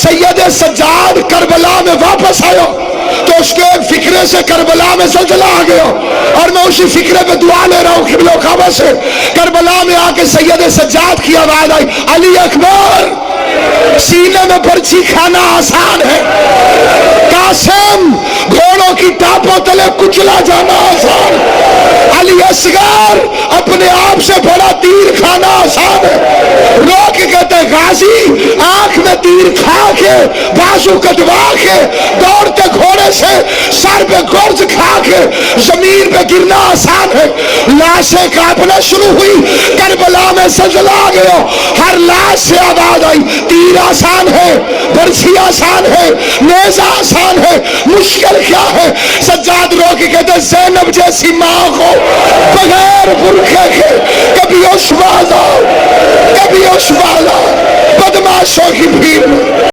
Syed Sajjad Karbala में वापस आयो तो उसके फिक्रे से करबला में ज़ल्ज़ला आ गया और मैं उसी फिक्रे पे दुआ ले रहा हूँ क़िबला काबा से। करबला में आके सैयद सज्जाद की आवाज आई, अली अकबर, सीने में बर्छी खाना आसान है, कासिम घोड़ों की टापों तले कुचला जाना आसान, अली असगर अपने आप से बड़ा तीर खाना आसान है। रोक कहते गाजी आंख में तीर खा के बाजू कटवा के दौड़ते घोड़े से सर पे गुर्ज खा के जमीन पे गिरना आसान है। लाशें कांपना शुरू हुई, करबला में ज़ल्ज़ला आ गया, हर लाश से आवाज आई, तीर आसान है, बर्छी आसान है, नेज़ा आसान है, मुश्किल क्या है। सज्जाद रो के कहते ज़ैनब जैसी माँ को बगैर बुरखे के कभी उस वाला कभी उस वाला बदमाशों की भीड़ में